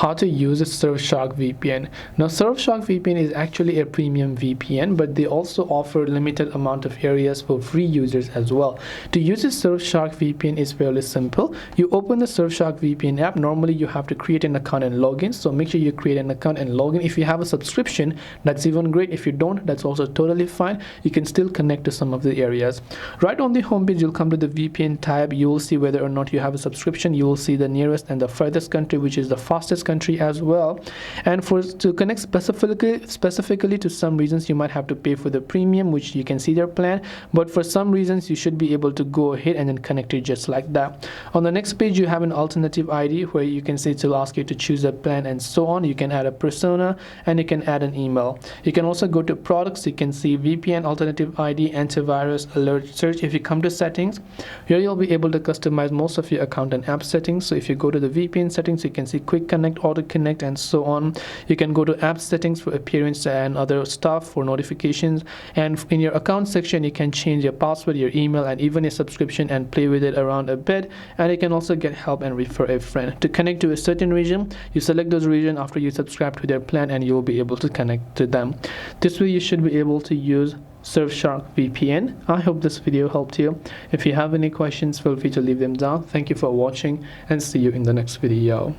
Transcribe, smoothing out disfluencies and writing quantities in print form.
how to use a Surfshark VPN. Now Surfshark VPN is actually a premium VPN, but they also offer limited amount of areas for free users as well. To use a Surfshark VPN is fairly simple. You open the Surfshark VPN app. Normally you have to create an account and login, so make sure you create an account and login. If you have a subscription, that's even great. If you don't, that's also totally fine. You can still connect to some of the areas. Right on the homepage, you'll come to the VPN tab. You will see whether or not you have a subscription. You will see the nearest and the furthest country, which is the fastest country as well. And to connect specifically to some regions, you might have to pay for the premium, which you can see their plan, but for some reasons you should be able to go ahead and then connect it just like that. On the next page, you have an alternative ID where you can see to ask you to choose a plan and so on. You can add a persona and you can add an email. You can also go to products. You can see VPN, alternative ID, antivirus, alert, search. If you come to settings, here you'll be able to customize most of your account and app settings. So if you go to the VPN settings, you can see quick connect, auto connect, and so on. You can go to app settings for appearance and other stuff for notifications, and in your account section you can change your password, your email, and even a subscription and play with it around a bit. And you can also get help and refer a friend. To connect to a certain region, you select those region after you subscribe to their plan and you'll be able to connect to them. This way you should be able to use Surfshark VPN. I hope this video helped you. If you have any questions, feel free to leave them down. Thank you for watching and see you in the next video.